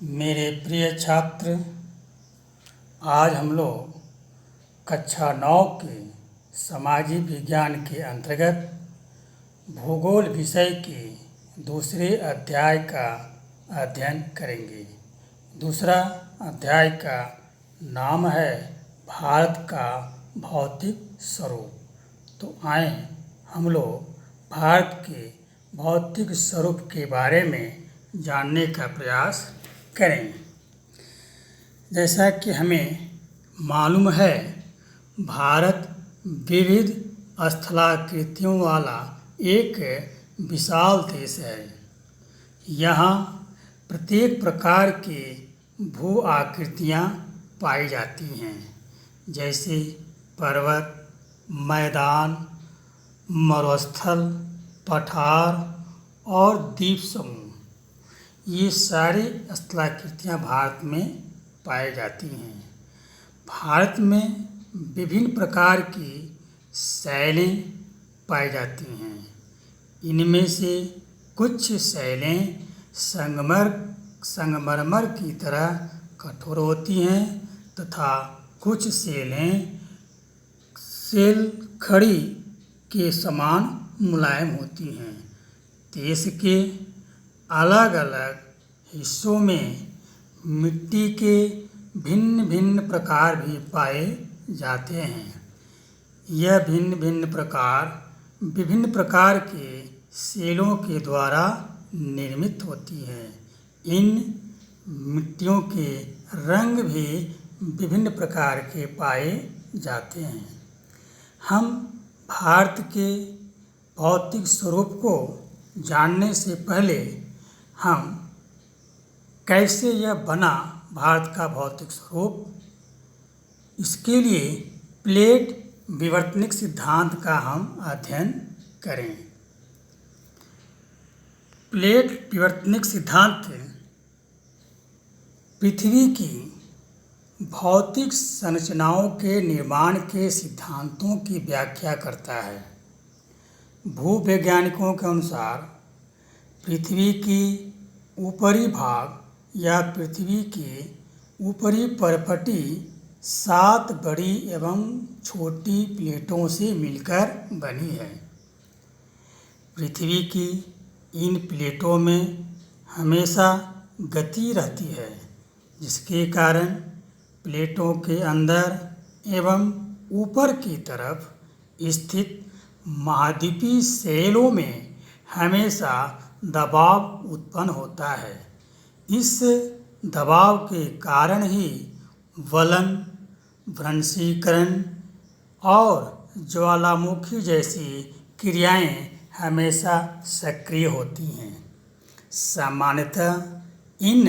मेरे प्रिय छात्र, आज हम लोग कक्षा 9 के सामाजिक विज्ञान के अंतर्गत भूगोल विषय के दूसरे अध्याय का अध्ययन करेंगे। दूसरा अध्याय का नाम है भारत का भौतिक स्वरूप। तो आए हम लोग भारत के भौतिक स्वरूप के बारे में जानने का प्रयास करें। जैसा कि हमें मालूम है, भारत विविध स्थलाकृतियों वाला एक विशाल देश है। यहाँ प्रत्येक प्रकार के भू आकृतियाँ पाई जाती हैं, जैसे पर्वत, मैदान, मरुस्थल, पठार और द्वीप समूह। ये सारी स्थलाकृतियाँ भारत में पाई जाती हैं। भारत में विभिन्न प्रकार की शैलें पाई जाती हैं। इनमें से कुछ शैलें संगमरमर की तरह कठोर होती हैं तथा कुछ शैलें खड़ी के समान मुलायम होती हैं। देश के अलग अलग हिस्सों में मिट्टी के भिन्न भिन्न प्रकार भी पाए जाते हैं। यह भिन्न भिन्न प्रकार विभिन्न प्रकार के शैलों के द्वारा निर्मित होती है। इन मिट्टियों के रंग भी विभिन्न प्रकार के पाए जाते हैं। हम भारत के भौतिक स्वरूप को जानने से पहले हम कैसे यह बना भारत का भौतिक स्वरूप, इसके लिए प्लेट विवर्तनिक सिद्धांत का हम अध्ययन करें। प्लेट विवर्तनिक सिद्धांत पृथ्वी की भौतिक संरचनाओं के निर्माण के सिद्धांतों की व्याख्या करता है। भूवैज्ञानिकों के अनुसार पृथ्वी की ऊपरी भाग या पृथ्वी की ऊपरी परपटी 7 बड़ी एवं छोटी प्लेटों से मिलकर बनी है। पृथ्वी की इन प्लेटों में हमेशा गति रहती है, जिसके कारण प्लेटों के अंदर एवं ऊपर की तरफ स्थित महाद्वीपीय शैलों में हमेशा दबाव उत्पन्न होता है। इस दबाव के कारण ही वलन, भ्रंशीकरण और ज्वालामुखी जैसी क्रियाएं हमेशा सक्रिय होती हैं। सामान्यतः इन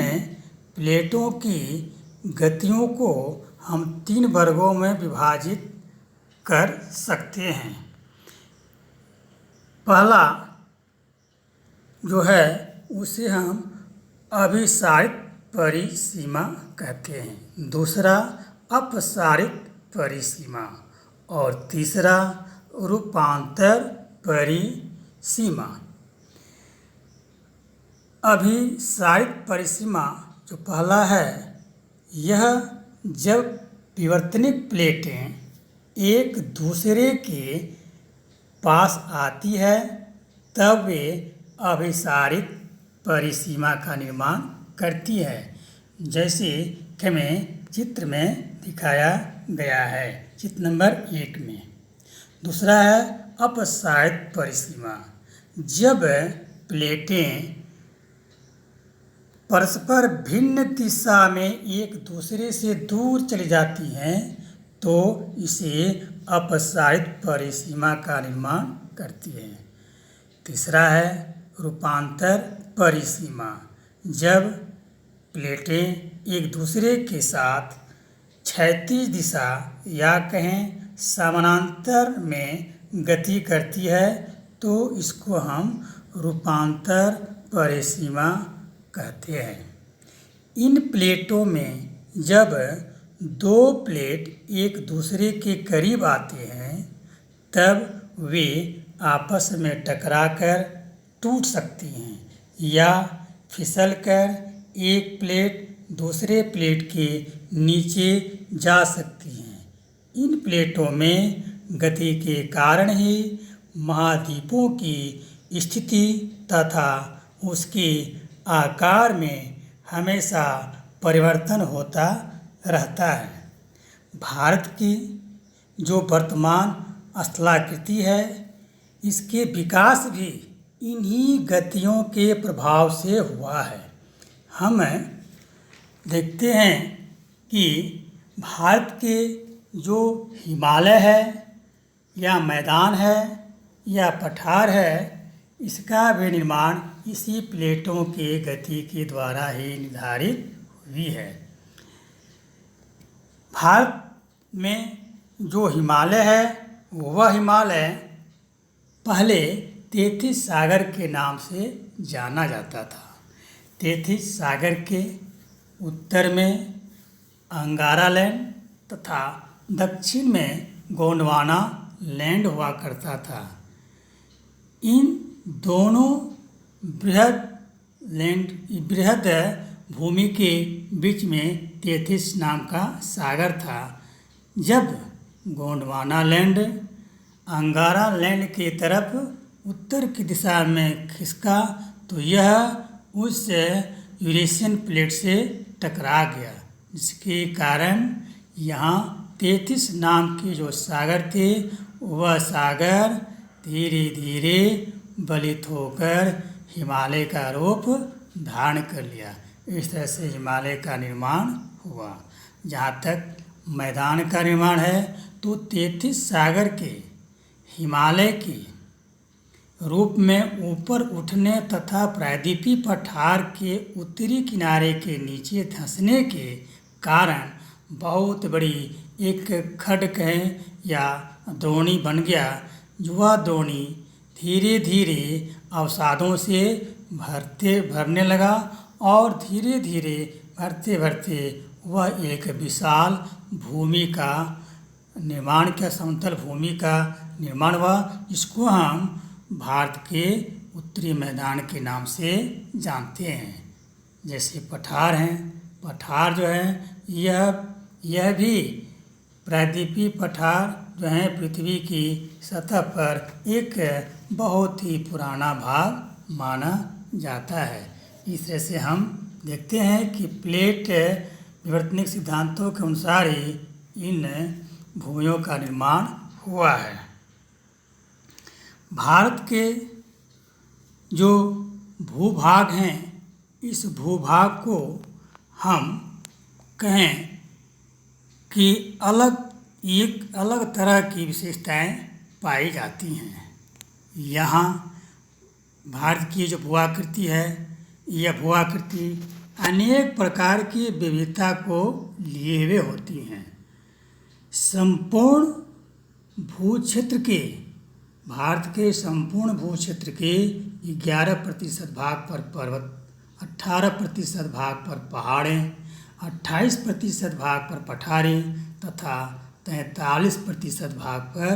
प्लेटों की गतियों को हम 3 वर्गों में विभाजित कर सकते हैं। पहला जो है उसे हम अभिसारित परिसीमा कहते हैं, दूसरा अपसारित परिसीमा और तीसरा रूपांतर परिसीमा। अभिसारित परिसीमा जो पहला है, यह जब विवर्तनिक प्लेटें एक दूसरे के पास आती है तब वे अभिसारित परिसीमा का निर्माण करती है, जैसे कि हमें चित्र में दिखाया गया है, चित्र नंबर 1 में। दूसरा है अपसारित परिसीमा। जब प्लेटें परस्पर भिन्न दिशा में एक दूसरे से दूर चली जाती हैं तो इसे अपसारित परिसीमा का निर्माण करती है। तीसरा है रूपांतर परिसीमा। जब प्लेटें एक दूसरे के साथ क्षैतिज दिशा या कहें समानांतर में गति करती है तो इसको हम रूपांतर परिसीमा कहते हैं। इन प्लेटों में जब 2 प्लेट एक दूसरे के करीब आते हैं तब वे आपस में टकराकर टूट सकती हैं या फिसलकर एक प्लेट दूसरे प्लेट के नीचे जा सकती हैं। इन प्लेटों में गति के कारण ही महाद्वीपों की स्थिति तथा उसके आकार में हमेशा परिवर्तन होता रहता है। भारत की जो वर्तमान स्थलाकृति है, इसके विकास भी इन्हीं गतियों के प्रभाव से हुआ है। हम देखते हैं कि भारत के जो हिमालय है या मैदान है या पठार है, इसका भी निर्माण इसी प्लेटों के गति के द्वारा ही निर्धारित हुई है। भारत में जो हिमालय है, वह हिमालय पहले तैतीस सागर के नाम से जाना जाता था। तैतीस सागर के उत्तर में अंगारा लैंड तथा दक्षिण में गोंडवाना लैंड हुआ करता था। इन दोनों बृहद भूमि के बीच में तैतीस नाम का सागर था। जब गोंडवाना लैंड अंगारा लैंड की तरफ उत्तर की दिशा में खिसका तो यह उस यूरेशियन प्लेट से टकरा गया, जिसके कारण यहाँ तैतीस नाम के जो सागर थे, वह सागर धीरे धीरे बलित होकर हिमालय का रूप धारण कर लिया। इस तरह से हिमालय का निर्माण हुआ। जहाँ तक मैदान का निर्माण है, तो तैतीस सागर के हिमालय के रूप में ऊपर उठने तथा प्रायद्वीपीय पठार के उत्तरी किनारे के नीचे धंसने के कारण बहुत बड़ी एक खड्ड कहें या द्रोणी बन गया। वह द्रोणी धीरे धीरे अवसादों से भरने लगा और धीरे धीरे भरते भरते वह एक विशाल भूमि का निर्माण किया, समतल भूमि का निर्माण हुआ। इसको हम भारत के उत्तरी मैदान के नाम से जानते हैं। जैसे पठार हैं, पठार जो है यह भी प्रायद्वीपीय पठार जो है पृथ्वी की सतह पर एक बहुत ही पुराना भाग माना जाता है। इस तरह से हम देखते हैं कि प्लेट विवर्तनिक सिद्धांतों के अनुसार ही इन भूमियों का निर्माण हुआ है। भारत के जो भूभाग हैं, इस भूभाग को हम कहें कि एक अलग तरह की विशेषताएं पाई जाती हैं। यहाँ भारत की जो भूआकृति है, यह भूआकृति अनेक प्रकार की विविधता को लिए हुए होती हैं। संपूर्ण भूक्षेत्र के भारत के संपूर्ण भूक्षेत्र के 11% भाग पर पर्वत, 18% भाग पर पहाड़ें, 28% भाग पर पठारें तथा 43% भाग पर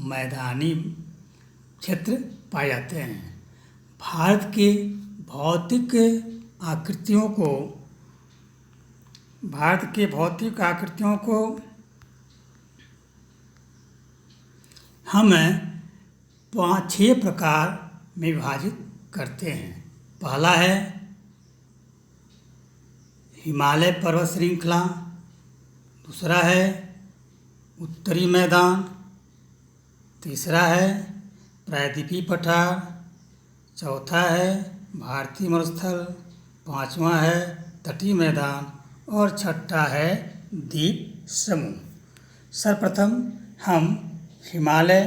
मैदानी क्षेत्र पाए जाते हैं। भारत के भौतिक आकृतियों को हम 5-6 प्रकार में विभाजित करते हैं। पहला है हिमालय पर्वत श्रृंखला, दूसरा है उत्तरी मैदान, तीसरा है प्रायद्वीपीय पठार, चौथा है भारतीय मरुस्थल, पांचवा है तटीय मैदान और छठा है द्वीप समूह। सर्वप्रथम हम हिमालय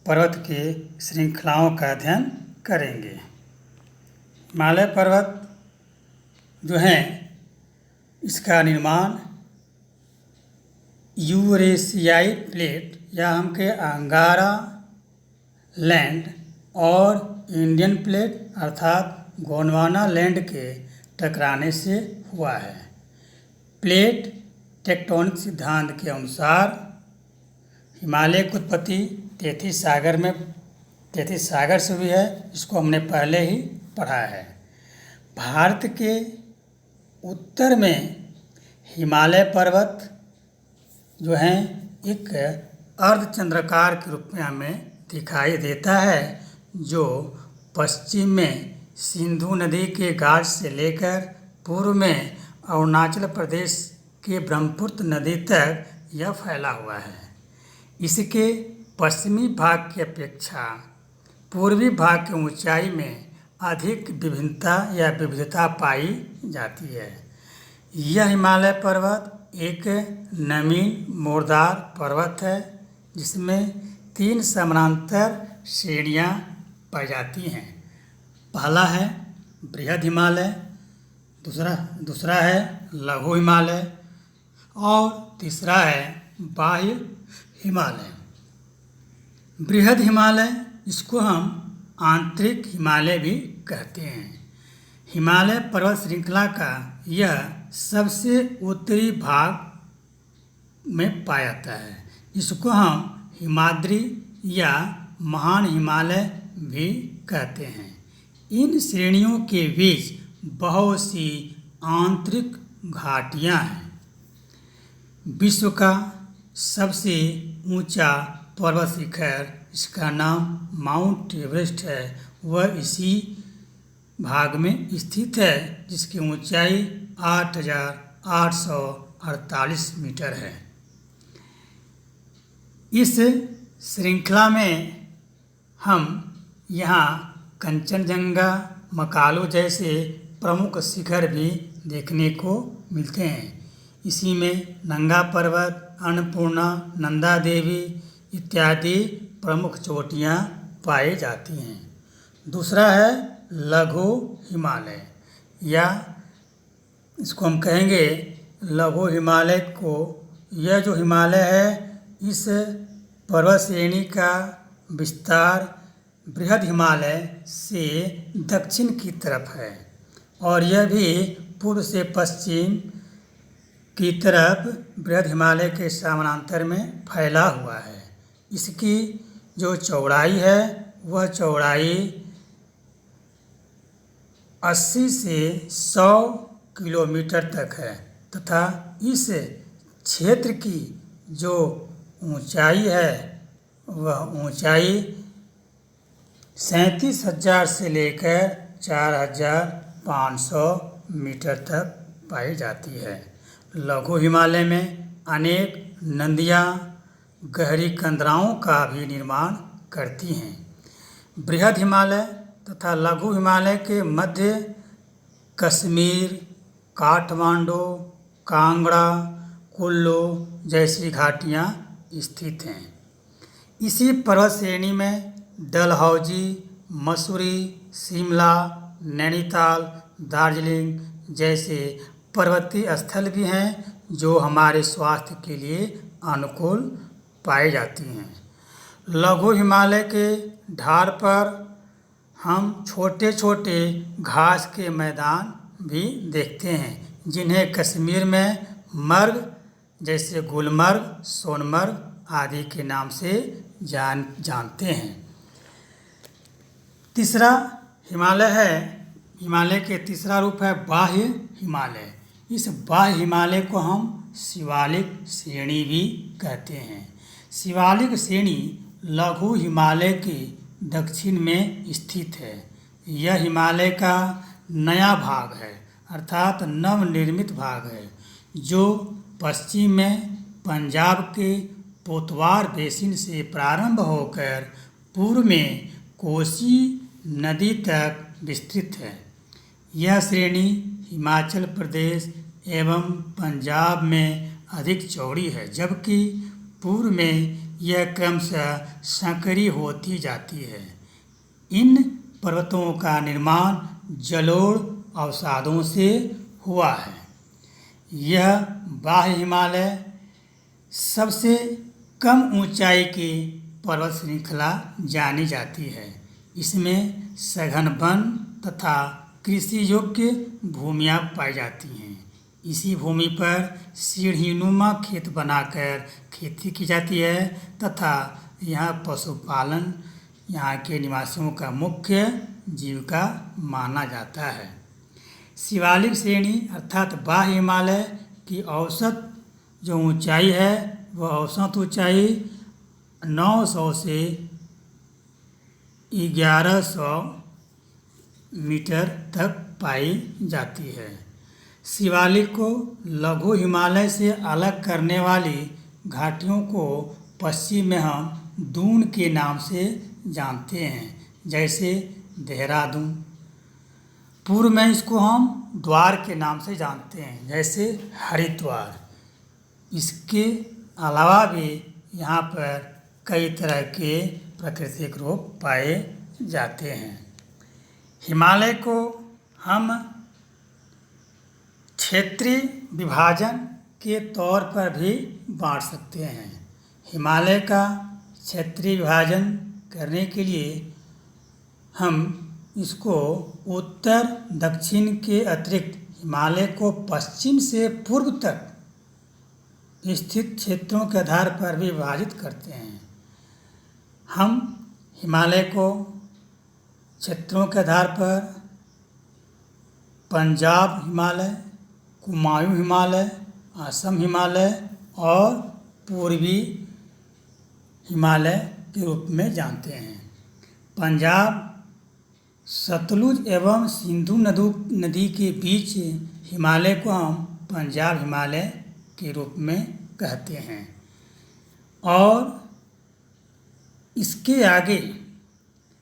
पर्वत के श्रृंखलाओं का अध्ययन करेंगे। हिमालय पर्वत जो हैं, इसका निर्माण यूरेशियाई प्लेट या हम के अंगारा लैंड और इंडियन प्लेट अर्थात गोंडवाना लैंड के टकराने से हुआ है। प्लेट टेक्टोनिक सिद्धांत के अनुसार हिमालय की उत्पत्ति तैतीस सागर से हुई है। इसको हमने पहले ही पढ़ा है। भारत के उत्तर में हिमालय पर्वत जो हैं एक अर्धचंद्राकार के रूप में हमें दिखाई देता है, जो पश्चिम में सिंधु नदी के घाट से लेकर पूर्व में अरुणाचल प्रदेश के ब्रह्मपुत्र नदी तक यह फैला हुआ है। इसके पश्चिमी भाग की अपेक्षा पूर्वी भाग की ऊंचाई में अधिक विभिन्नता या विविधता पाई जाती है। यह हिमालय पर्वत एक नवीन मोरदार पर्वत है, जिसमें 3 समानांतर श्रेणियां पाई जाती हैं। पहला है बृहद हिमालय, दूसरा है लघु हिमालय और तीसरा है बाह्य हिमालय। बृहद हिमालय, इसको हम आंतरिक हिमालय भी कहते हैं। हिमालय पर्वत श्रृंखला का यह सबसे उत्तरी भाग में पाया जाता है। इसको हम हिमाद्री या महान हिमालय भी कहते हैं। इन श्रेणियों के बीच बहुत सी आंतरिक घाटियां हैं। विश्व का सबसे ऊंचा पर्वत शिखर, इसका नाम माउंट एवरेस्ट है, वह इसी भाग में स्थित है, जिसकी ऊंचाई 8,848 मीटर है। इस श्रृंखला में हम यहाँ कंचनजंगा, मकालू जैसे प्रमुख शिखर भी देखने को मिलते हैं। इसी में नंगा पर्वत, अन्नपूर्णा, नंदा देवी इत्यादि प्रमुख चोटियाँ पाई जाती हैं। दूसरा है लघु हिमालय, या इसको हम कहेंगे लघु हिमालय को। यह जो हिमालय है, इस पर्वत श्रेणी का विस्तार बृहद हिमालय से दक्षिण की तरफ है और यह भी पूर्व से पश्चिम की तरफ बृहद हिमालय के समानांतर में फैला हुआ है। इसकी जो चौड़ाई है, वह चौड़ाई 80 से 100 किलोमीटर तक है तथा इस क्षेत्र की जो ऊंचाई है, वह ऊंचाई 37,000 से लेकर 4,500 मीटर तक पाई जाती है। लघु हिमालय में अनेक नदियाँ गहरी कंदराओं का भी निर्माण करती हैं। बृहद हिमालय तथा लघु हिमालय के मध्य कश्मीर, काठमांडू, कांगड़ा, कुल्लू जैसी घाटियाँ स्थित हैं। इसी पर्वत श्रेणी में डलहौजी, मसूरी, शिमला, नैनीताल, दार्जिलिंग जैसे पर्वतीय स्थल भी हैं, जो हमारे स्वास्थ्य के लिए अनुकूल पाई जाती हैं। लघु हिमालय के ढाल पर हम छोटे छोटे घास के मैदान भी देखते हैं, जिन्हें कश्मीर में मर्ग जैसे गुलमर्ग, सोनमर्ग आदि के नाम से जानते हैं। तीसरा हिमालय है, हिमालय के तीसरा रूप है बाह्य हिमालय। इस बाह्य हिमालय को हम शिवालिक श्रेणी भी कहते हैं। शिवालिक श्रेणी लघु हिमालय के दक्षिण में स्थित है। यह हिमालय का नया भाग है, अर्थात नवनिर्मित भाग है, जो पश्चिम में पंजाब के पोतवार बेसिन से प्रारंभ होकर पूर्व में कोसी नदी तक विस्तृत है। यह श्रेणी हिमाचल प्रदेश एवं पंजाब में अधिक चौड़ी है, जबकि पूर्व में यह क्रमशः संकरी होती जाती है। इन पर्वतों का निर्माण जलोढ़ अवसादों से हुआ है। यह बाह्य हिमालय सबसे कम ऊंचाई की पर्वत श्रृंखला जानी जाती है। इसमें सघन वन तथा कृषि योग्य भूमियाँ पाई जाती हैं। इसी भूमि पर सीढ़ीनुमा खेत बनाकर खेती की जाती है तथा यहाँ पशुपालन यहाँ के निवासियों का मुख्य जीविका माना जाता है। शिवालिक श्रेणी अर्थात बाह्य हिमालय की औसत जो ऊंचाई है वह औसत ऊंचाई 900 से 1100 मीटर तक पाई जाती है। शिवालिक को लघु हिमालय से अलग करने वाली घाटियों को पश्चिम में हम दून के नाम से जानते हैं, जैसे देहरादून। पूर्व में इसको हम द्वार के नाम से जानते हैं, जैसे हरिद्वार। इसके अलावा भी यहाँ पर कई तरह के प्राकृतिक रूप पाए जाते हैं। हिमालय को हम क्षेत्रीय विभाजन के तौर पर भी बांट सकते हैं। हिमालय का क्षेत्रीय विभाजन करने के लिए हम इसको उत्तर दक्षिण के अतिरिक्त हिमालय को पश्चिम से पूर्व तक स्थित क्षेत्रों के आधार पर भी विभाजित करते हैं। हम हिमालय को क्षेत्रों के आधार पर पंजाब हिमालय, कुमायूं हिमालय, असम हिमालय और पूर्वी हिमालय के रूप में जानते हैं। पंजाब सतलुज एवं सिंधु नदी के बीच हिमालय को हम पंजाब हिमालय के रूप में कहते हैं और इसके आगे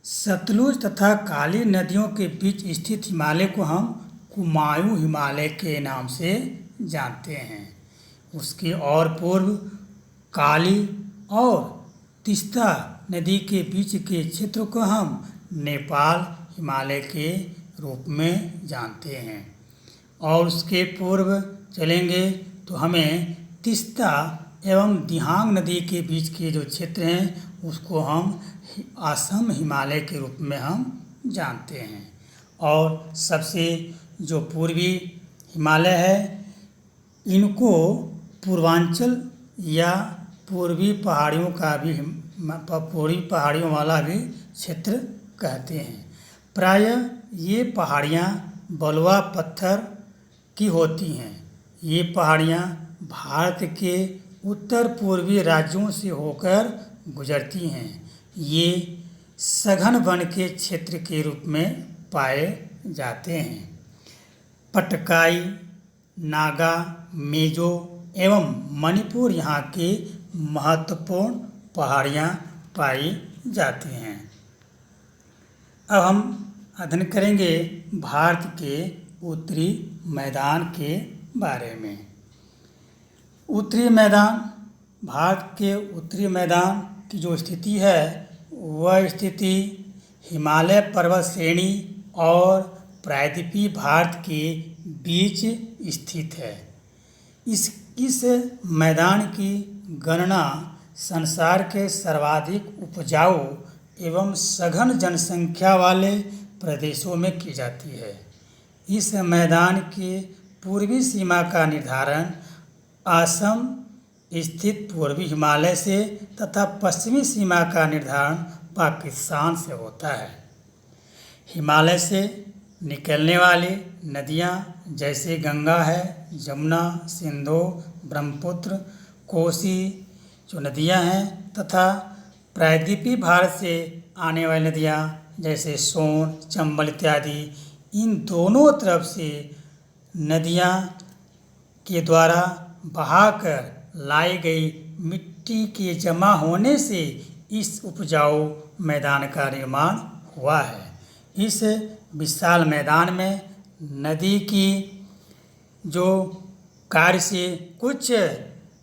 सतलुज तथा काली नदियों के बीच स्थित हिमालय को हम कुमायूं हिमालय के नाम से जानते हैं। उसके और पूर्व काली और तीस्ता नदी के बीच के क्षेत्र को हम नेपाल हिमालय के रूप में जानते हैं और उसके पूर्व चलेंगे तो हमें तीस्ता एवं दिहांग नदी के बीच के जो क्षेत्र हैं उसको हम असम हिमालय के रूप में हम जानते हैं। और सबसे जो पूर्वी हिमालय है इनको पूर्वांचल या पूर्वी पहाड़ियों का भी पूर्वी पहाड़ियों वाला भी क्षेत्र कहते हैं। प्रायः ये पहाड़ियाँ बलुआ पत्थर की होती हैं। ये पहाड़ियाँ भारत के उत्तर पूर्वी राज्यों से होकर गुजरती हैं। ये सघन वन के क्षेत्र के रूप में पाए जाते हैं। पटकाई, नागा, मेजो एवं मणिपुर यहाँ की महत्वपूर्ण पहाड़ियाँ पाई जाती हैं। अब हम अध्ययन करेंगे भारत के उत्तरी मैदान के बारे में। उत्तरी मैदान, भारत के उत्तरी मैदान की जो स्थिति है वह स्थिति हिमालय पर्वत श्रेणी और प्रायद्वीपीय भारत के बीच स्थित है। इस मैदान की गणना संसार के सर्वाधिक उपजाऊ एवं सघन जनसंख्या वाले प्रदेशों में की जाती है। इस मैदान की पूर्वी सीमा का निर्धारण असम स्थित पूर्वी हिमालय से तथा पश्चिमी सीमा का निर्धारण पाकिस्तान से होता है। हिमालय से निकलने वाली नदियाँ जैसे गंगा है, जमुना, सिंधु, ब्रह्मपुत्र, कोसी जो नदियाँ हैं तथा प्रायद्वीपीय भारत से आने वाली नदियाँ जैसे सोन, चंबल इत्यादि, इन दोनों तरफ से नदियाँ के द्वारा बहाकर लाई गई मिट्टी के जमा होने से इस उपजाऊ मैदान का निर्माण हुआ है। इस विशाल मैदान में नदी की जो कार्य से कुछ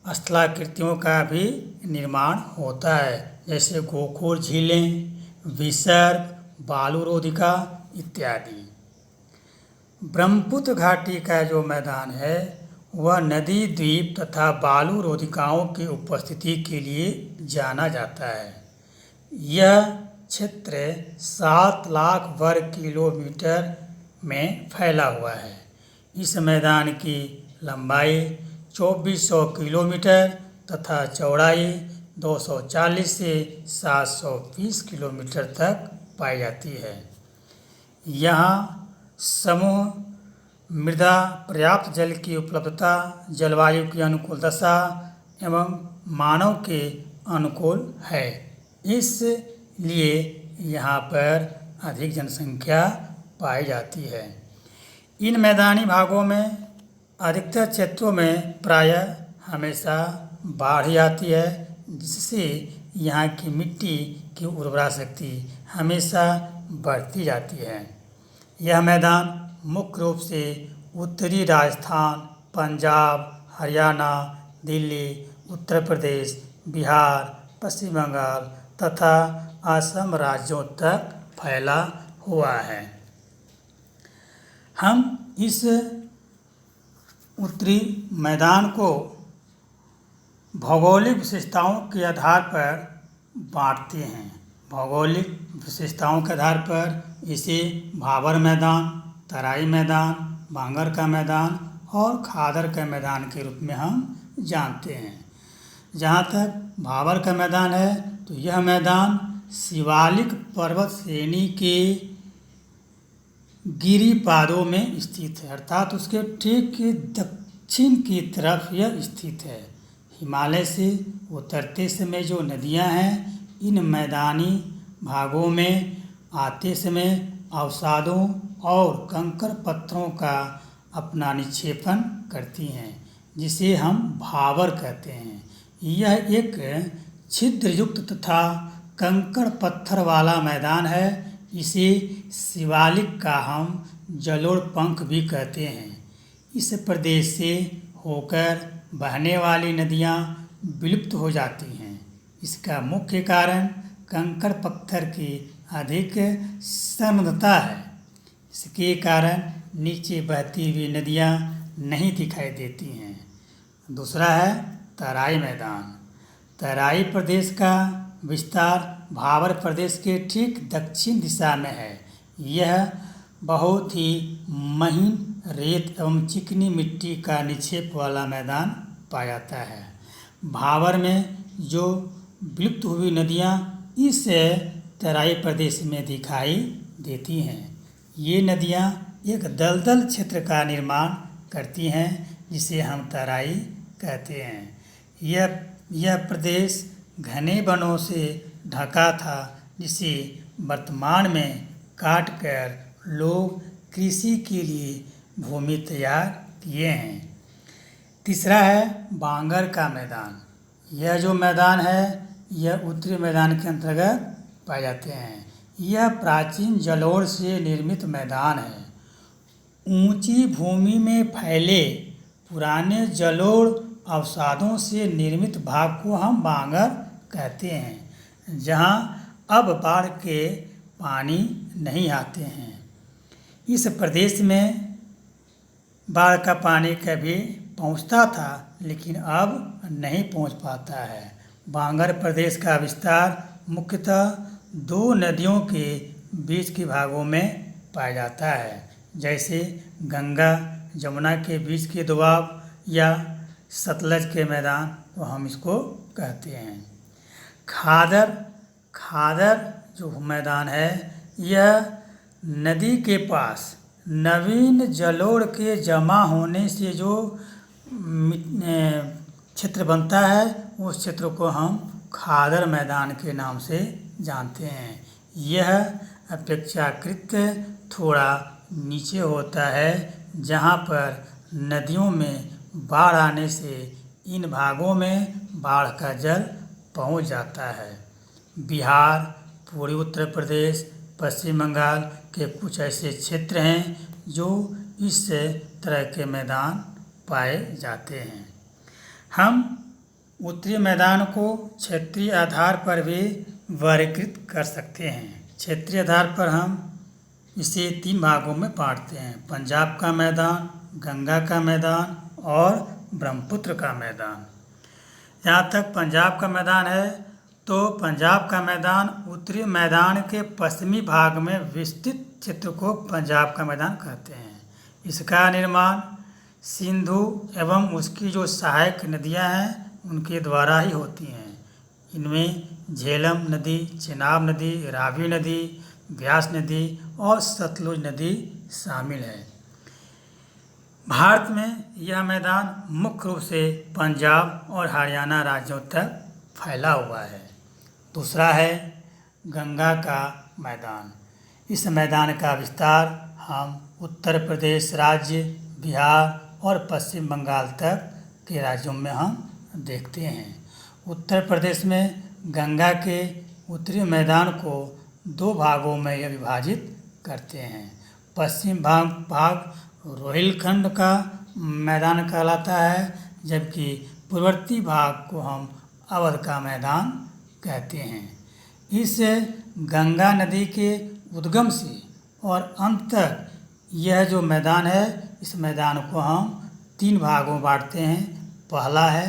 स्थलाकृतियों का भी निर्माण होता है, जैसे गोखुर झीलें, विसर्ग, बालूरोधिका इत्यादि। ब्रह्मपुत्र घाटी का जो मैदान है वह नदी द्वीप तथा बालूरोधिकाओं की उपस्थिति के लिए जाना जाता है। यह क्षेत्र 7 लाख वर्ग किलोमीटर में फैला हुआ है। इस मैदान की लंबाई 2400 किलोमीटर तथा चौड़ाई 240 से 720 किलोमीटर तक पाई जाती है। यहाँ समूह मृदा पर्याप्त जल की उपलब्धता, जलवायु की अनुकूल दशा एवं मानव के अनुकूल है, इसलिए यहाँ पर अधिक जनसंख्या पाई जाती है। इन मैदानी भागों में अधिकतर क्षेत्रों में प्रायः हमेशा बाढ़ आती है, जिससे यहाँ की मिट्टी की उर्वरा शक्ति हमेशा बढ़ती जाती है। यह मैदान मुख्य रूप से उत्तरी राजस्थान, पंजाब, हरियाणा, दिल्ली, उत्तर प्रदेश, बिहार, पश्चिम बंगाल तथा असम राज्यों तक फैला हुआ है। हम इस उत्तरी मैदान को भौगोलिक विशेषताओं के आधार पर बांटते हैं। भौगोलिक विशेषताओं के आधार पर इसे भाबर मैदान, तराई मैदान, बांगर का मैदान और खादर का मैदान के रूप में हम जानते हैं। जहाँ तक भाबर का मैदान है तो यह मैदान शिवालिक पर्वत श्रेणी के गिरिपादों में स्थित है, अर्थात उसके ठीक दक्षिण की तरफ यह स्थित है। हिमालय से उतरते समय जो नदियाँ हैं, इन मैदानी भागों में आते समय अवसादों और कंकर पत्थरों का अपना निक्षेपण करती हैं, जिसे हम भाबर कहते हैं। यह एक छिद्रयुक्त तथा कंकड़ पत्थर वाला मैदान है। इसे शिवालिक का हम जलोढ़ पंख भी कहते हैं। इस प्रदेश से होकर बहने वाली नदियाँ विलुप्त हो जाती हैं। इसका मुख्य कारण कंकड़ पत्थर की अधिक समृद्धता है। इसके कारण नीचे बहती हुई नदियाँ नहीं दिखाई देती हैं। दूसरा है तराई मैदान। तराई प्रदेश का विस्तार भाबर प्रदेश के ठीक दक्षिण दिशा में है। यह बहुत ही महीन रेत एवं चिकनी मिट्टी का निक्षेप वाला मैदान पाया जाता है। भाबर में जो विलुप्त हुई नदियाँ इस तराई प्रदेश में दिखाई देती हैं। ये नदियाँ एक दलदल क्षेत्र का निर्माण करती हैं, जिसे हम तराई कहते हैं। यह प्रदेश घने वनों से ढका था, जिसे वर्तमान में काटकर लोग कृषि के लिए भूमि तैयार किए हैं। तीसरा है बांगर का मैदान। यह जो मैदान है, यह उत्तरी मैदान के अंतर्गत पाए जाते हैं। यह प्राचीन जलोढ़ से निर्मित मैदान है। ऊंची भूमि में फैले पुराने जलोढ़ अवसादों से निर्मित भाग को हम बांगर कहते हैं, जहां अब बाढ़ के पानी नहीं आते हैं। इस प्रदेश में बाढ़ का पानी कभी पहुंचता था, लेकिन अब नहीं पहुंच पाता है। बांगर प्रदेश का विस्तार मुख्यतः दो नदियों के बीच के भागों में पाया जाता है, जैसे गंगा जमुना के बीच के दोआब या सतलज के मैदान, तो हम इसको कहते हैं। खादर जो मैदान है, यह नदी के पास नवीन जलोढ़ के जमा होने से जो क्षेत्र बनता है, उस क्षेत्र को हम खादर मैदान के नाम से जानते हैं। यह अपेक्षाकृत थोड़ा नीचे होता है, जहाँ पर नदियों में बाढ़ आने से इन भागों में बाढ़ का जल पहुँच जाता है। बिहार, पूर्वी उत्तर प्रदेश, पश्चिम बंगाल के कुछ ऐसे क्षेत्र हैं जो इस तरह के मैदान पाए जाते हैं। हम उत्तरी मैदान को क्षेत्रीय आधार पर भी वर्गीकृत कर सकते हैं। क्षेत्रीय आधार पर हम इसे 3 भागों में बांटते हैं: पंजाब का मैदान, गंगा का मैदान और ब्रह्मपुत्र का मैदान। जहाँ तक पंजाब का मैदान है, तो पंजाब का मैदान उत्तरी मैदान के पश्चिमी भाग में विस्तृत क्षेत्र को पंजाब का मैदान कहते हैं। इसका निर्माण सिंधु एवं उसकी जो सहायक नदियां हैं उनके द्वारा ही होती हैं। इनमें झेलम नदी, चेनाब नदी, रावी नदी, ब्यास नदी और सतलुज नदी शामिल है। भारत में यह मैदान मुख्य रूप से पंजाब और हरियाणा राज्यों तक फैला हुआ है। दूसरा है गंगा का मैदान। इस मैदान का विस्तार हम उत्तर प्रदेश राज्य, बिहार और पश्चिम बंगाल तक के राज्यों में हम देखते हैं। उत्तर प्रदेश में गंगा के उत्तरी मैदान को 2 भागों में यह विभाजित करते हैं। पश्चिम भाग रोहिलखंड का मैदान कहलाता है, जबकि पूर्ववर्ती भाग को हम अवध का मैदान कहते हैं। इस गंगा नदी के उद्गम से और अंत तक यह जो मैदान है, इस मैदान को हम 3 भागों में बांटते हैं। पहला है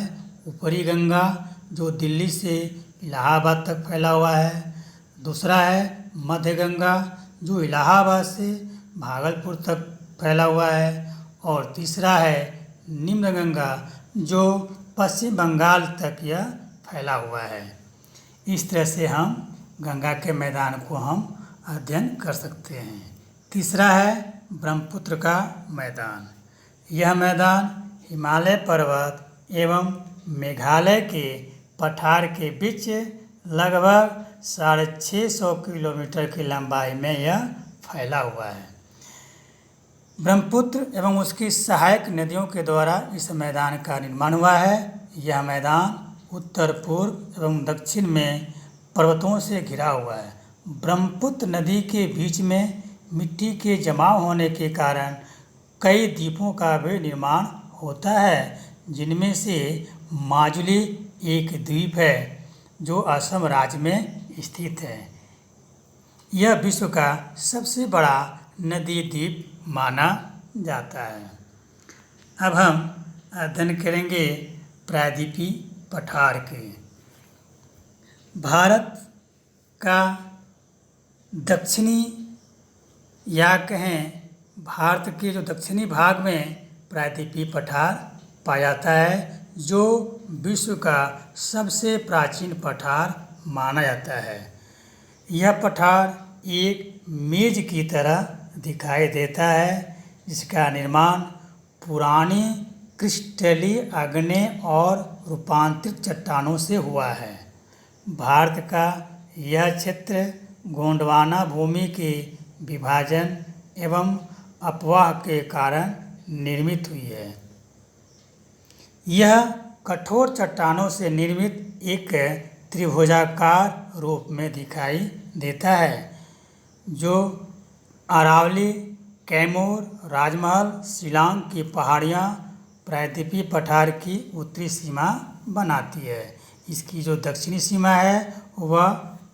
ऊपरी गंगा, जो दिल्ली से इलाहाबाद तक फैला हुआ है। दूसरा है मध्य गंगा, जो इलाहाबाद से भागलपुर तक फैला हुआ है। और तीसरा है निम्न गंगा, जो पश्चिम बंगाल तक यह फैला हुआ है। इस तरह से हम गंगा के मैदान को हम अध्ययन कर सकते हैं। तीसरा है ब्रह्मपुत्र का मैदान। यह मैदान हिमालय पर्वत एवं मेघालय के पठार के बीच लगभग 650 किलोमीटर की लंबाई में यह फैला हुआ है। ब्रह्मपुत्र एवं उसकी सहायक नदियों के द्वारा इस मैदान का निर्माण हुआ है। यह मैदान उत्तर पूर्व एवं दक्षिण में पर्वतों से घिरा हुआ है। ब्रह्मपुत्र नदी के बीच में मिट्टी के जमाव होने के कारण कई द्वीपों का भी निर्माण होता है, जिनमें से माजुली एक द्वीप है जो असम राज्य में स्थित है। यह विश्व का सबसे बड़ा नदी द्वीप माना जाता है। अब हम अध्ययन करेंगे प्रायद्वीपीय पठार के। भारत का दक्षिणी या कहें भारत के जो दक्षिणी भाग में प्रायद्वीपीय पठार पाया जाता है, जो विश्व का सबसे प्राचीन पठार माना जाता है। यह पठार एक मेज की तरह दिखाई देता है, जिसका निर्माण पुरानी क्रिस्टलीय आग्नेय और रूपांतरित चट्टानों से हुआ है। भारत का यह क्षेत्र गोंडवाना भूमि के विभाजन एवं अपवाह के कारण निर्मित हुई है। यह कठोर चट्टानों से निर्मित एक त्रिभुजाकार रूप में दिखाई देता है, जो अरावली, कैमूर, राजमहल, शिलांग की पहाड़ियाँ प्रायद्वीपीय पठार की उत्तरी सीमा बनाती है। इसकी जो दक्षिणी सीमा है वह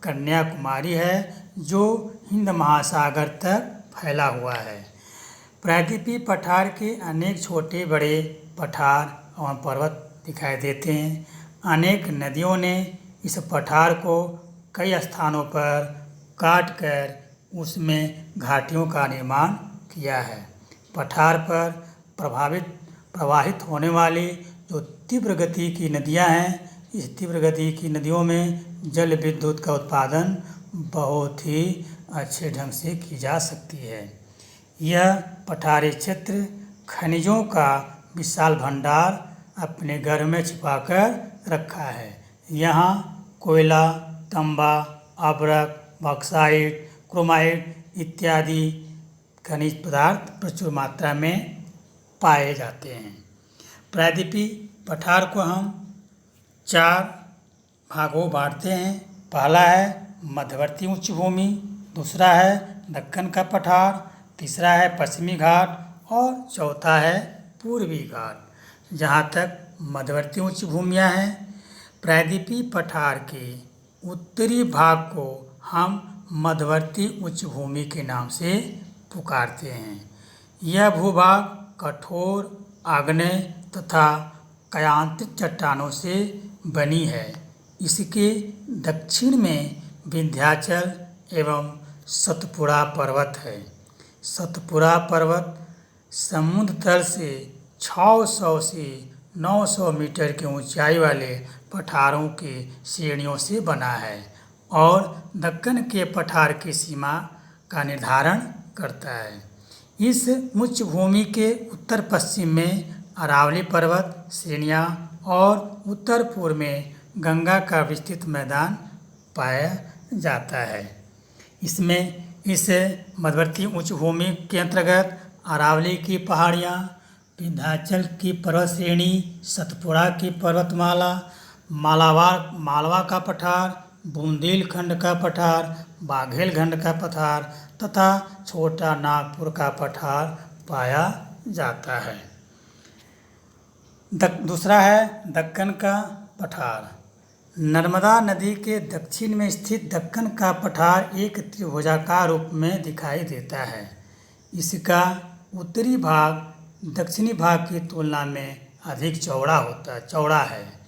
कन्याकुमारी है, जो हिंद महासागर तक फैला हुआ है। प्रायद्वीपीय पठार के अनेक छोटे बड़े पठार और पर्वत दिखाई देते हैं। अनेक नदियों ने इस पठार को कई स्थानों पर काटकर उसमें घाटियों का निर्माण किया है। पठार पर प्रवाहित होने वाली जो तीव्र गति की नदियां हैं, इस तीव्र गति की नदियों में जल विद्युत का उत्पादन बहुत ही अच्छे ढंग से की जा सकती है। यह पठारी क्षेत्र खनिजों का विशाल भंडार अपने गर्भ में छिपाकर रखा है। यहाँ कोयला, तांबा, अभ्रक, बॉक्साइट, क्रोमाइट इत्यादि खनिज पदार्थ प्रचुर मात्रा में पाए जाते हैं। प्रायद्वीपीय पठार को हम 4 भागों बांटते हैं। पहला है मध्यवर्ती उच्च भूमि, दूसरा है दक्कन का पठार, तीसरा है पश्चिमी घाट और चौथा है पूर्वी घाट। जहाँ तक मध्यवर्ती उच्च भूमियाँ हैं, प्रायद्वीपीय पठार के उत्तरी भाग को हम मध्यवर्ती उच्च भूमि के नाम से पुकारते हैं। यह भूभाग कठोर आग्नेय तथा कायांतित चट्टानों से बनी है। इसके दक्षिण में विंध्याचल एवं सतपुड़ा पर्वत है। सतपुड़ा पर्वत समुद्र तल से 600 से 900 मीटर की ऊंचाई वाले पठारों की श्रेणियों से बना है और दक्कन के पठार की सीमा का निर्धारण करता है। इस उच्च भूमि के उत्तर पश्चिम में अरावली पर्वत श्रेणियाँ और उत्तर पूर्व में गंगा का विस्तृत मैदान पाया जाता है। इसमें इस मध्यवर्ती उच्च भूमि के अंतर्गत अरावली की पहाड़ियाँ, विंध्याचल की पर्वत श्रेणी, सतपुड़ा की पर्वतमाला, मालवा का पठार, बुंदेलखंड का पठार, बाघेलखंड का पठार तथा छोटा नागपुर का पठार पाया जाता है। दूसरा है दक्कन का पठार। नर्मदा नदी के दक्षिण में स्थित दक्कन का पठार एक त्रिभुजाकार रूप में दिखाई देता है। इसका उत्तरी भाग दक्षिणी भाग की तुलना में अधिक चौड़ा है।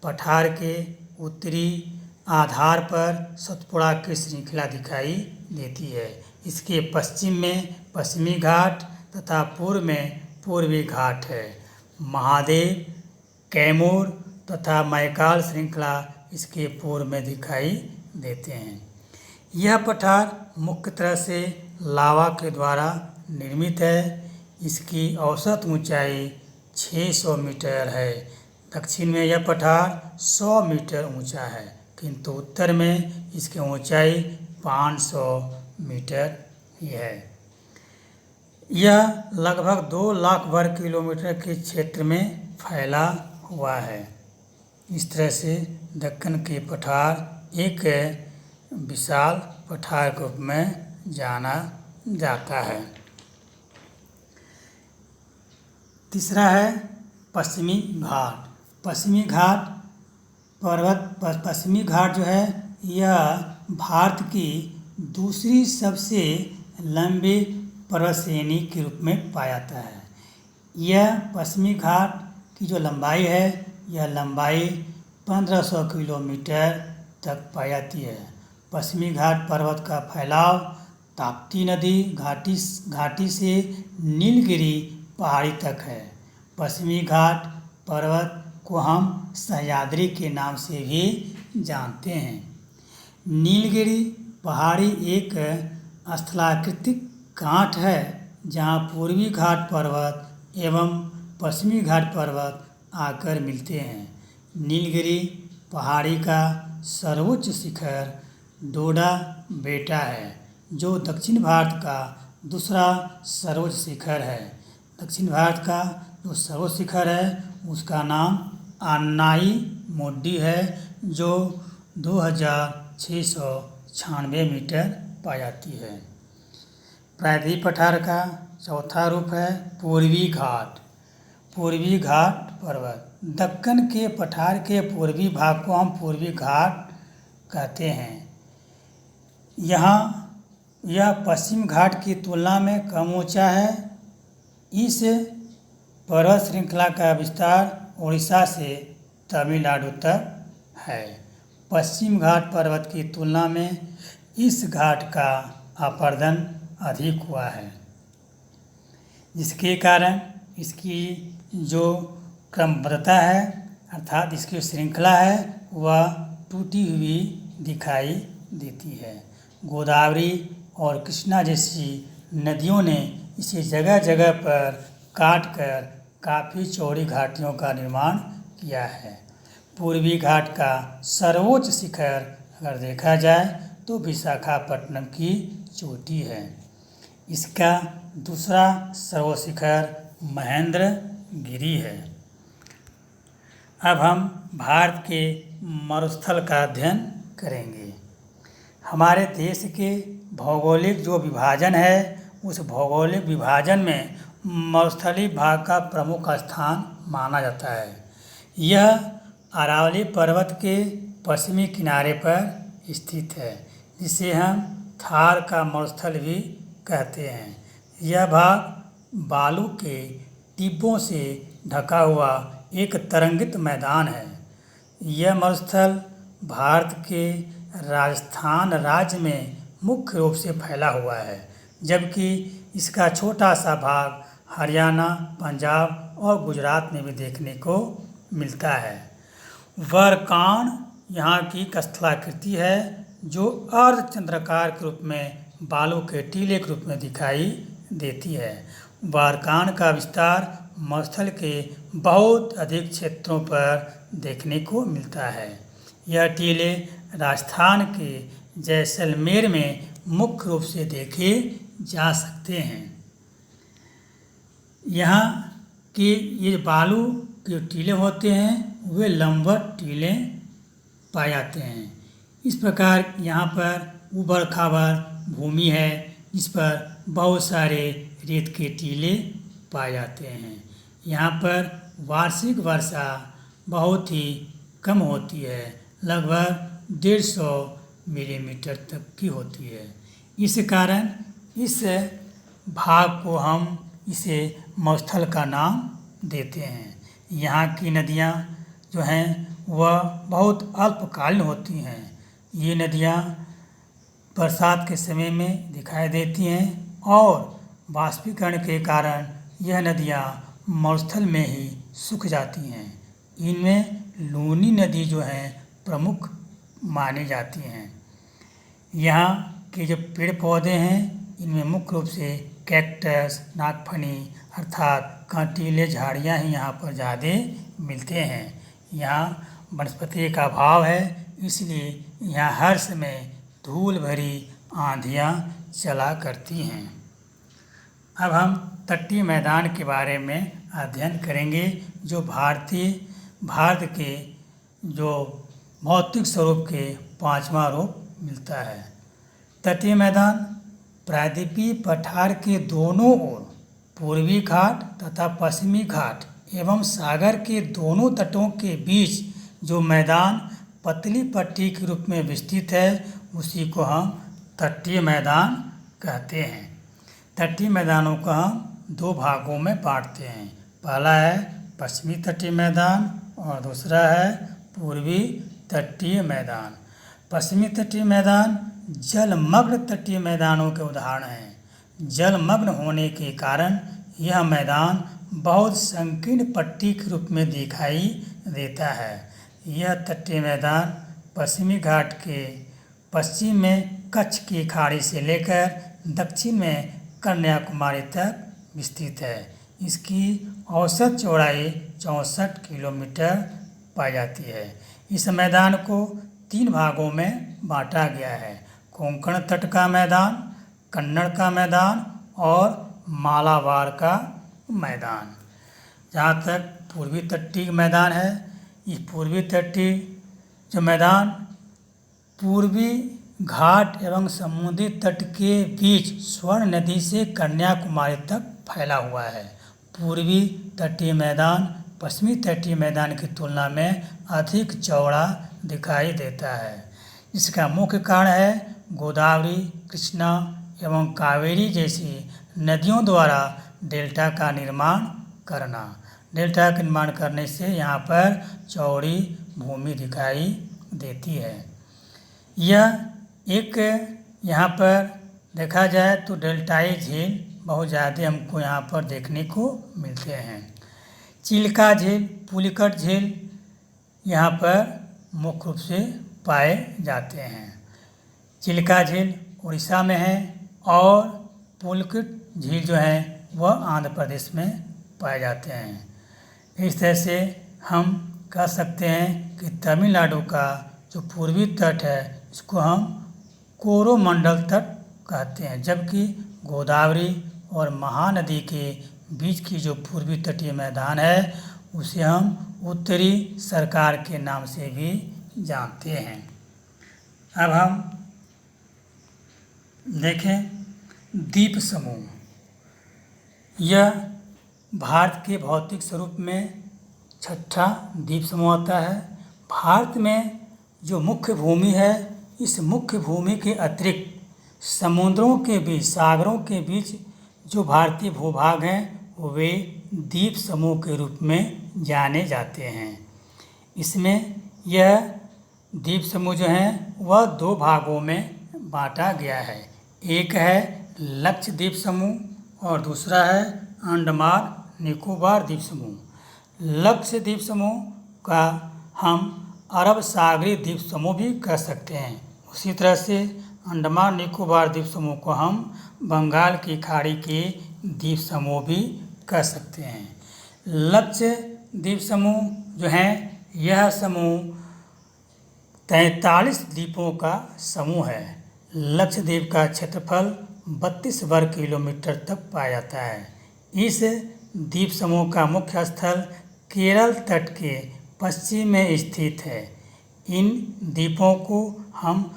पठार के उत्तरी आधार पर सतपुड़ा की श्रृंखला दिखाई देती है। इसके पश्चिम में पश्चिमी घाट तथा पूर्व में पूर्वी घाट है। महादेव, कैमूर तथा मैकाल श्रृंखला इसके पूर्व में दिखाई देते हैं। यह पठार मुख्य तरह से लावा के द्वारा निर्मित है। इसकी औसत ऊंचाई 600 मीटर है। दक्षिण में यह पठार 100 मीटर ऊंचा है, किंतु उत्तर में इसकी ऊंचाई 500 मीटर ही है। यह लगभग 2 लाख वर्ग किलोमीटर के क्षेत्र में फैला हुआ है। इस तरह से दक्कन के पठार एक विशाल पठार के रूप में जाना जाता है। तीसरा है पश्चिमी घाट। पश्चिमी घाट जो है यह भारत की दूसरी सबसे लंबी पर्वत श्रेणी के रूप में पाया जाता है। यह पश्चिमी घाट की जो लंबाई है यह लंबाई 1500 किलोमीटर तक पाई जाती है। पश्चिमी घाट पर्वत का फैलाव ताप्ती नदी घाटी से नीलगिरी पहाड़ी तक है। पश्चिमी घाट पर्वत को हम सह्याद्री के नाम से भी जानते हैं। नीलगिरी पहाड़ी एक स्थलाकृतिक गांठ है जहां पूर्वी घाट पर्वत एवं पश्चिमी घाट पर्वत आकर मिलते हैं। नीलगिरी पहाड़ी का सर्वोच्च शिखर डोडा बेटा है, जो दक्षिण भारत का दूसरा सर्वोच्च शिखर है। दक्षिण भारत का जो सर्वोच्च शिखर है उसका नाम अन्नाई मोड्डी है, जो 2696 मीटर पाई जाती है। प्रायद्वीप पठार का चौथा रूप है पूर्वी घाट। पूर्वी घाट पर्वत दक्कन के पठार के पूर्वी भाग को हम पूर्वी घाट कहते हैं। यहाँ यह पश्चिम घाट की तुलना में कम ऊंचा है। इस पर्वत श्रृंखला का विस्तार उड़ीसा से तमिलनाडु तक है। पश्चिम घाट पर्वत की तुलना में इस घाट का आपर्दन अधिक हुआ है, जिसके कारण इसकी जो क्रमबद्धता है अर्थात इसकी श्रृंखला है वह टूटी हुई दिखाई देती है। गोदावरी और कृष्णा जैसी नदियों ने इसे जगह जगह पर काटकर काफ़ी चौड़ी घाटियों का निर्माण किया है। पूर्वी घाट का सर्वोच्च शिखर अगर देखा जाए तो विशाखापट्टनम की चोटी है। इसका दूसरा सर्वोच्च शिखर महेंद्रगिरी है। अब हम भारत के मरुस्थल का अध्ययन करेंगे। हमारे देश के भौगोलिक जो विभाजन है उस भौगोलिक विभाजन में मरुस्थलीय भाग का प्रमुख स्थान माना जाता है। यह अरावली पर्वत के पश्चिमी किनारे पर स्थित है, जिसे हम थार का मरुस्थल भी कहते हैं। यह भाग बालू के टिब्बों से ढका हुआ एक तरंगित मैदान है। यह मरुस्थल भारत के राजस्थान राज्य में मुख्य रूप से फैला हुआ है, जबकि इसका छोटा सा भाग हरियाणा, पंजाब और गुजरात में भी देखने को मिलता है। वरकाण यहाँ की एक स्थलाकृति है जो अर्धचंद्राकार के रूप में बालू के टीले के रूप में दिखाई देती है। बारकान का विस्तार मरुस्थल के बहुत अधिक क्षेत्रों पर देखने को मिलता है। यह टीले राजस्थान के जैसलमेर में मुख्य रूप से देखे जा सकते हैं। यहाँ के ये बालू के टीले होते हैं वे लंबवत टीले पाए जाते हैं। इस प्रकार यहाँ पर ऊबड़ खाबड़ भूमि है जिस पर बहुत सारे रेत के टीले पाए जाते हैं। यहाँ पर वार्षिक वर्षा बहुत ही कम होती है, लगभग 150 मिलीमीटर तक की होती है। इस कारण इस भाग को हम इसे मरुस्थल का नाम देते हैं। यहाँ की नदियाँ जो हैं वह बहुत अल्पकालीन होती हैं। ये नदियाँ बरसात के समय में दिखाई देती हैं और वाष्पीकरण के कारण यह नदियाँ मरुस्थल में ही सूख जाती हैं। इनमें लूनी नदी जो है प्रमुख मानी जाती हैं। यहाँ के जो पेड़ पौधे हैं इनमें मुख्य रूप से कैक्टस, नागफनी अर्थात कांटीले झाड़ियाँ ही यहाँ पर ज़्यादा मिलते हैं। यहाँ वनस्पति का अभाव है, इसलिए यहाँ हर समय धूल भरी आंधियाँ चला करती हैं। अब हम तटीय मैदान के बारे में अध्ययन करेंगे जो भारत के जो भौतिक स्वरूप के 5वां रूप मिलता है। तटीय मैदान प्रायद्वीपीय पठार के दोनों ओर पूर्वी घाट तथा पश्चिमी घाट एवं सागर के दोनों तटों के बीच जो मैदान पतली पट्टी के रूप में विस्तृत है उसी को हम तटीय मैदान कहते हैं। तटीय मैदानों को हम 2 भागों में बांटते हैं। पहला है पश्चिमी तटीय मैदान और दूसरा है पूर्वी तटीय मैदान। पश्चिमी तटीय मैदान जलमग्न तटीय मैदानों के उदाहरण हैं। जलमग्न होने के कारण यह मैदान बहुत संकीर्ण पट्टी के रूप में दिखाई देता है। यह तटीय मैदान पश्चिमी घाट के पश्चिम में कच्छ की खाड़ी से लेकर दक्षिण में कन्याकुमारी तक विस्तृत है। इसकी औसत चौड़ाई 64 किलोमीटर पाई जाती है। इस मैदान को 3 भागों में बांटा गया है: कोंकण तट का मैदान, कन्नड़ का मैदान और मालाबार का मैदान। जहाँ तक पूर्वी तटीय मैदान है, इस पूर्वी तटीय जो मैदान पूर्वी घाट एवं समुद्री तट के बीच स्वर्ण नदी से कन्याकुमारी तक फैला हुआ है। पूर्वी तटीय मैदान पश्चिमी तटीय मैदान की तुलना में अधिक चौड़ा दिखाई देता है। इसका मुख्य कारण है गोदावरी, कृष्णा एवं कावेरी जैसी नदियों द्वारा डेल्टा का निर्माण करना। डेल्टा का निर्माण करने से यहाँ पर चौड़ी भूमि दिखाई देती है। यह एक यहाँ पर देखा जाए तो डेल्टाई झील बहुत ज़्यादा हमको यहाँ पर देखने को मिलते हैं। चिल्का झील, पुलिकट झील यहाँ पर मुख्य रूप से पाए जाते हैं। चिल्का झील उड़ीसा में है और पुलिकट झील जो है वह आंध्र प्रदेश में पाए जाते हैं। इस तरह से हम कह सकते हैं कि तमिलनाडु का जो पूर्वी तट है इसको हम कोरोमंडल तट कहते हैं, जबकि गोदावरी और महानदी के बीच की जो पूर्वी तटीय मैदान है उसे हम उत्तरी सरकार के नाम से भी जानते हैं। अब हम देखें द्वीप समूह। यह भारत के भौतिक स्वरूप में 6ठा द्वीप समूह आता है। भारत में जो मुख्य भूमि है, इस मुख्य भूमि के अतिरिक्त समुद्रों के बीच, सागरों के बीच जो भारतीय भूभाग हैं वे द्वीप समूह के रूप में जाने जाते हैं। इसमें यह द्वीप समूह जो हैं वह 2 भागों में बांटा गया है। एक है लक्षद्वीप समूह और दूसरा है अंडमान निकोबार द्वीप समूह। लक्षद्वीप समूह का हम अरब सागरीय द्वीप समूह भी कह सकते हैं। उसी तरह से अंडमान निकोबार द्वीप समूह को हम बंगाल की खाड़ी के द्वीप समूह भी कह सकते हैं। लक्षद्वीप समूह जो है, यह समूह 43 द्वीपों का समूह है। लक्षद्वीप का क्षेत्रफल 32 वर्ग किलोमीटर तक पाया जाता है। इस द्वीप समूह का मुख्य स्थल केरल तट के पश्चिम में स्थित है। इन द्वीपों को हम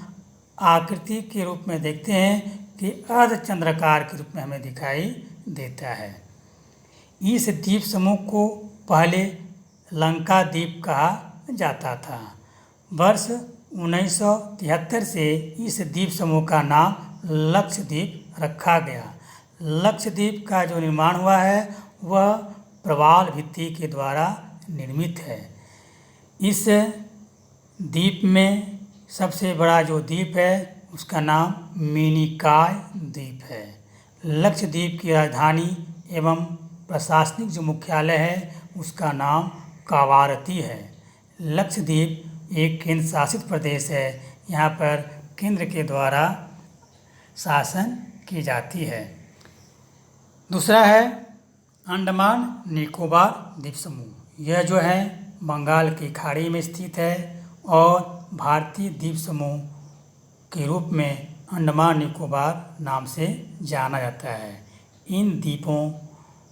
आकृति के रूप में देखते हैं कि अर्धचंद्राकार के रूप में हमें दिखाई देता है। इस द्वीप समूह को पहले लंका द्वीप कहा जाता था। वर्ष 1973 से इस द्वीप समूह का नाम लक्षद्वीप रखा गया। लक्षद्वीप का जो निर्माण हुआ है वह प्रवाल भित्ति के द्वारा निर्मित है। इस द्वीप में सबसे बड़ा जो द्वीप है उसका नाम मिनिकॉय द्वीप है। लक्षद्वीप की राजधानी एवं प्रशासनिक जो मुख्यालय है उसका नाम कावारती है। लक्षद्वीप एक केंद्र शासित प्रदेश है। यहाँ पर केंद्र के द्वारा शासन की जाती है। दूसरा है अंडमान निकोबार द्वीप समूह। यह जो है बंगाल की खाड़ी में स्थित है और भारतीय द्वीप समूह के रूप में अंडमान निकोबार नाम से जाना जाता है। इन द्वीपों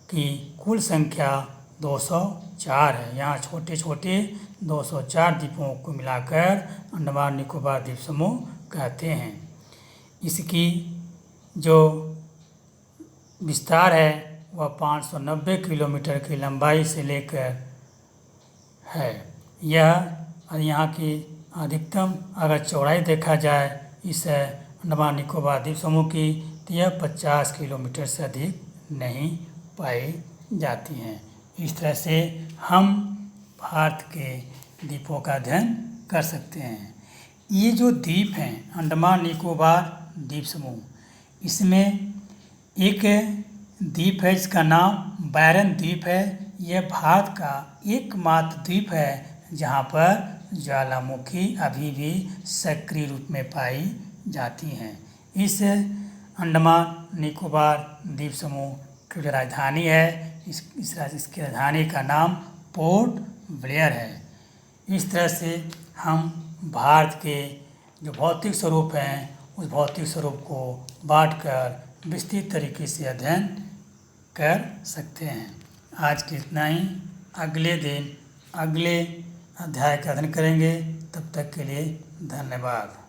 की कुल संख्या 204 है। यहाँ छोटे छोटे 204 द्वीपों को मिलाकर अंडमान निकोबार द्वीप समूह कहते हैं। इसकी जो विस्तार है वह 590 किलोमीटर की लंबाई से लेकर है। यह यहाँ की अधिकतम अगर चौड़ाई देखा जाए इस अंडमान निकोबार द्वीप समूह की, तो यह 50 किलोमीटर से अधिक नहीं पाई जाती हैं। इस तरह से हम भारत के द्वीपों का अध्ययन कर सकते हैं। ये जो द्वीप हैं अंडमान निकोबार द्वीप समूह, इसमें एक द्वीप है जिसका नाम बैरन द्वीप है। यह भारत का एकमात्र द्वीप है जहाँ पर ज्वालामुखी अभी भी सक्रिय रूप में पाई जाती हैं। इस अंडमान निकोबार द्वीप समूह की जो राजधानी है इसकी राजधानी का नाम पोर्ट ब्लेयर है। इस तरह से हम भारत के जो भौतिक स्वरूप हैं उस भौतिक स्वरूप को बांटकर विस्तृत तरीके से अध्ययन कर सकते हैं। आज के इतना ही। अगले दिन अगले अध्याय का अध्ययन करेंगे। तब तक के लिए धन्यवाद।